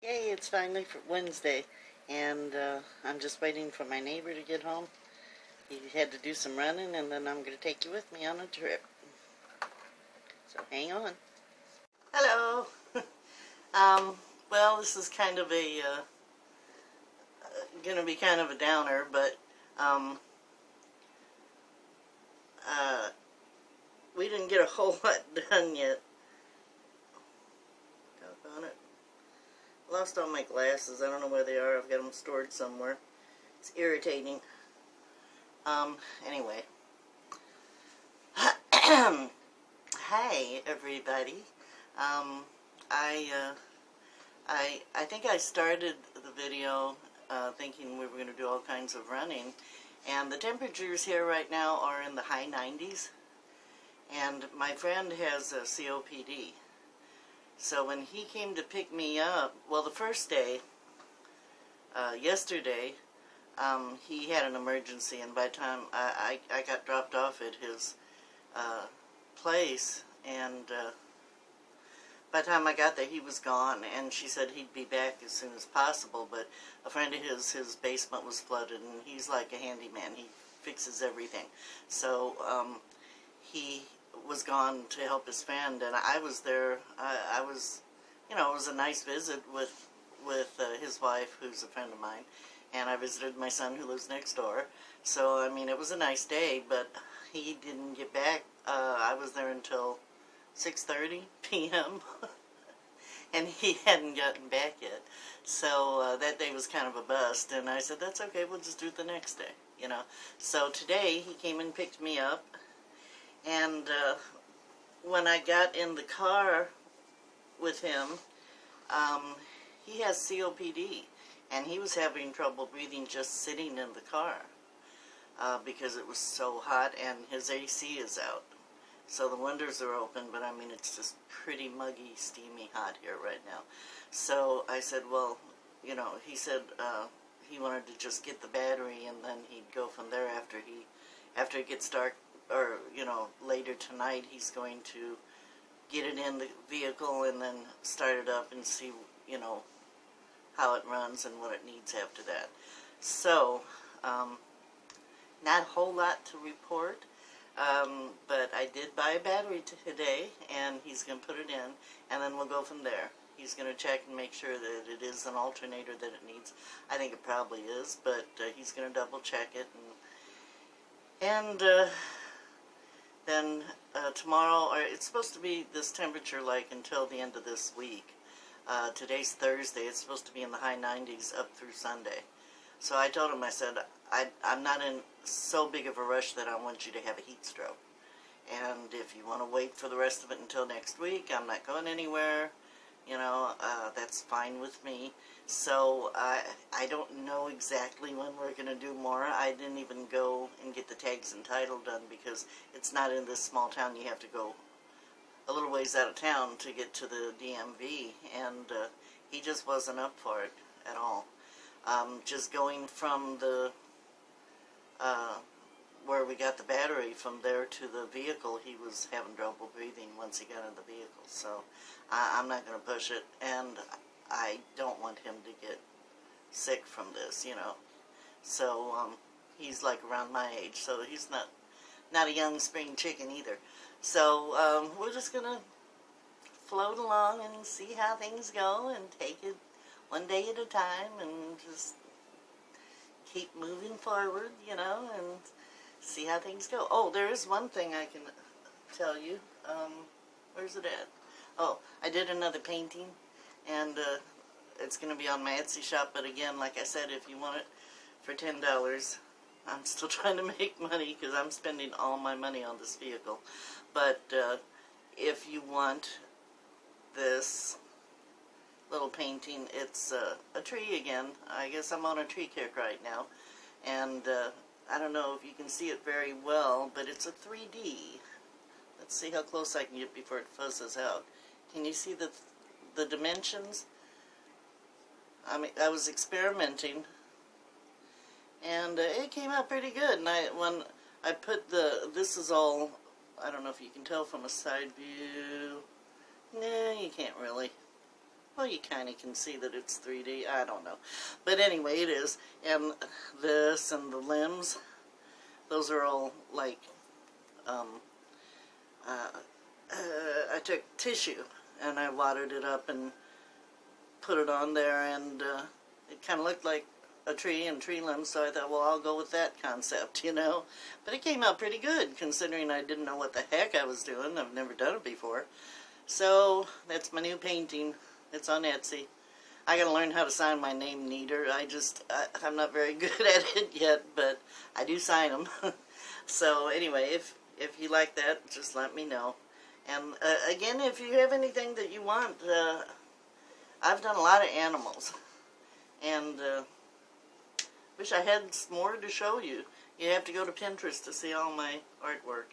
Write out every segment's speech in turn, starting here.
Yay, it's finally for Wednesday, and I'm just waiting for my neighbor to get home. He had to do some running, and then I'm going to take you with me on a trip. So hang on. Hello. um, well, this is kind of going to be kind of a downer, but um, uh, we didn't get a whole lot done yet. Doggone it. Lost all my glasses. I don't know where they are. I've got them stored somewhere. It's irritating. Anyway. Hi, everybody. Um, I, I think I started the video thinking we were going to do all kinds of running, and the temperatures here right now are in the high 90s, and my friend has a COPD. So when he came to pick me up, well, the first day, yesterday, he had an emergency, and by the time I got dropped off at his place, and by the time I got there, he was gone, and she said he'd be back as soon as possible, but a friend of his basement was flooded, and he's like a handyman. He fixes everything. So he was gone to help his friend, and I was there. I was, it was a nice visit with his wife, who's a friend of mine, and I visited my son who lives next door. So, I mean, it was a nice day, but he didn't get back. I was there until 6:30 p.m. and he hadn't gotten back yet. So that day was kind of a bust, and I said, that's okay, we'll just do it the next day, So today he came and picked me up, and when I got in the car with him, he has COPD, and he was having trouble breathing just sitting in the car because it was so hot, and his AC is out. So the windows are open, but I mean, it's just pretty muggy, steamy hot here right now. So I said, well, he said he wanted to just get the battery, and then he'd go from there after it gets dark, or, later tonight, he's going to get it in the vehicle and then start it up and see, how it runs and what it needs after that. So, not a whole lot to report. But I did buy a battery today, and he's going to put it in, and then we'll go from there. He's going to check and make sure that it is an alternator that it needs. I think it probably is, but he's going to double check it, and then tomorrow, or it's supposed to be this temperature like until the end of this week. Today's Thursday. It's supposed to be in the high 90s up through Sunday. So I told him, I said, I'm not in so big of a rush that I want you to have a heat stroke. And if you want to wait for the rest of it until next week, I'm not going anywhere. That's fine with me. So I don't know exactly when we're going to do more. I didn't even go and get the tags and title done because it's not in this small town. You have to go a little ways out of town to get to the DMV. And he just wasn't up for it at all. Just going from the where we got the battery from there to the vehicle, he was having trouble breathing once he got in the vehicle. So I'm not going to push it, and I don't want him to get sick from this, So he's like around my age, so he's not a young spring chicken either. So we're just going to float along and see how things go and take it one day at a time and just keep moving forward, and see how things go. Oh, there is one thing I can tell you. Where's it at? Oh, I did another painting, and it's going to be on my Etsy shop, but again, like I said, if you want it for $10, I'm still trying to make money because I'm spending all my money on this vehicle. But if you want this little painting, it's a tree again. I guess I'm on a tree kick right now, and I don't know if you can see it very well, but it's a 3D. Let's see how close I can get before it fuzzes out. Can you see the dimensions? I mean, I was experimenting, and it came out pretty good. And when I put this is all, I don't know if you can tell from a side view. No, you can't really. Well, you kind of can see that it's 3D. I don't know. But anyway, it is. And this and the limbs, those are all like, um, I took tissue and I watered it up and put it on there, and it kind of looked like a tree and tree limbs, so I thought, well, I'll go with that concept, you know. But it came out pretty good, considering I didn't know what the heck I was doing. I've never done it before. So, that's my new painting. It's on Etsy. I gotta learn how to sign my name neater. I'm not very good at it yet, but I do sign them. So, anyway, if you like that, just let me know. And, again, if you have anything that you want, I've done a lot of animals. And, wish I had more to show you. You have to go to Pinterest to see all my artwork.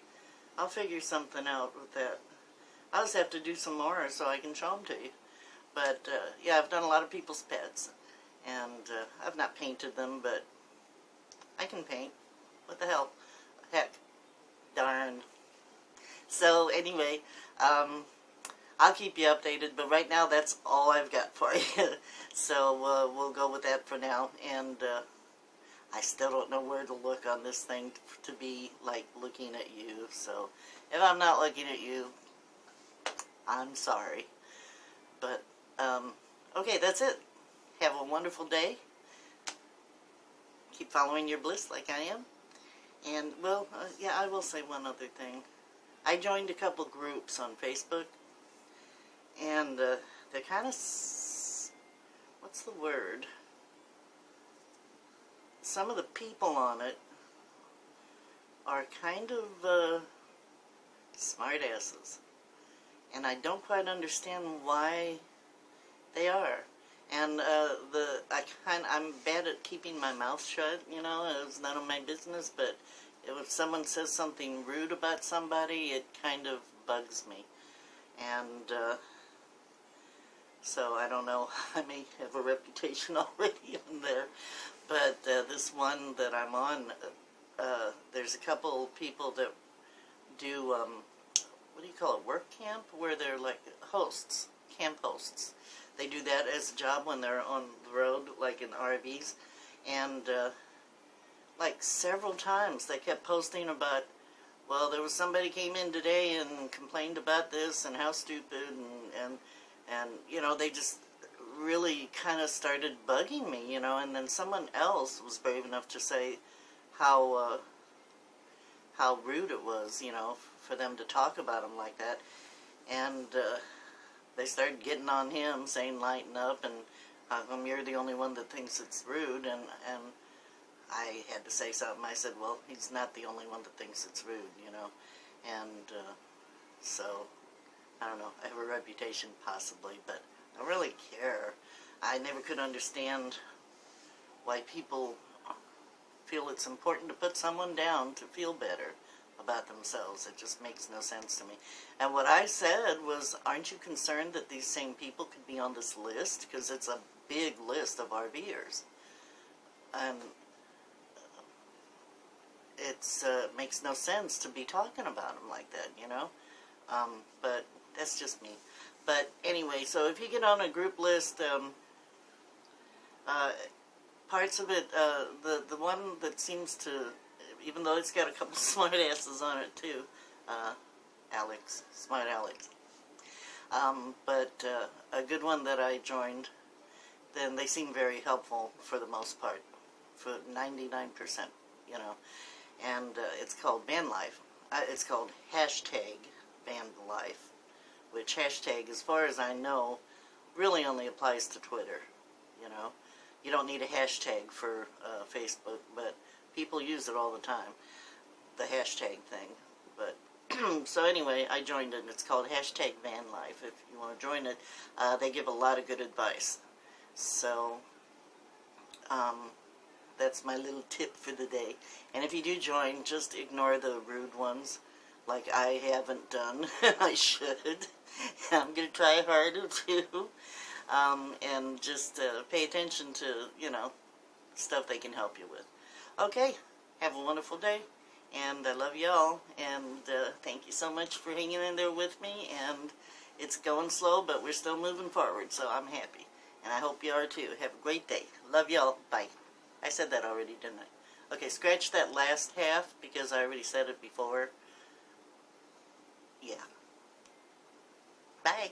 I'll figure something out with that. I'll just have to do some more so I can show them to you. But, yeah, I've done a lot of people's pets. And I've not painted them, but I can paint. What the hell? Heck. Darn. So, anyway, I'll keep you updated, but right now that's all I've got for you. So, we'll go with that for now. And, I still don't know where to look on this thing to be, like, looking at you. So, if I'm not looking at you, I'm sorry. But, okay, that's it. Have a wonderful day. Keep following your bliss like I am. And, well, yeah, I will say one other thing. I joined a couple groups on Facebook, and they're kind of, what's the word? Some of the people on it are kind of smartasses, and I don't quite understand why they are. And I'm bad at keeping my mouth shut, you know. It's none of my business, but if someone says something rude about somebody, it kind of bugs me. And so I don't know, I may have a reputation already on there. But this one that I'm on, there's a couple people that do, what do you call it, work camp? Where they're like hosts, camp hosts. They do that as a job when they're on the road, like in RVs. And like several times they kept posting about, well, there was somebody came in today and complained about this and how stupid, and you know, they just really kind of started bugging me, you know. And then someone else was brave enough to say how rude it was, you know, for them to talk about him like that. And they started getting on him, saying lighten up, and how come you're the only one that thinks it's rude. And I had to say something. I said, well, he's not the only one that thinks it's rude, you know. And so, I don't know, I have a reputation possibly, but I don't really care. I never could understand why people feel it's important to put someone down to feel better about themselves. It just makes no sense to me. And what I said was, aren't you concerned that these same people could be on this list? Because it's a big list of RVers. And it's makes no sense to be talking about them like that, you know? But that's just me. But anyway, so if you get on a group list, parts of it, the one that seems to, even though it's got a couple smart asses on it too, Alex, Smart Alex. But a good one that I joined, then they seem very helpful for the most part, for 99%, you know. And it's called Van Life. It's called hashtag Van Life, which hashtag, as far as I know, really only applies to Twitter, you know. You don't need a hashtag for Facebook, but people use it all the time, the hashtag thing. But so anyway, I joined it, and it's called hashtag Van Life. If you want to join it, they give a lot of good advice. So that's my little tip for the day. And if you do join, just ignore the rude ones, like I haven't done. I should. I'm going to try harder too. And just pay attention to, you know, stuff they can help you with. Okay, have a wonderful day, and I love you all, and thank you so much for hanging in there with me, and It's going slow, but we're still moving forward, so I'm happy. And I hope you are too. Have a great day. Love y'all. Bye. I said that already, didn't I? Okay, scratch that last half because I already said it before. Yeah. Bye.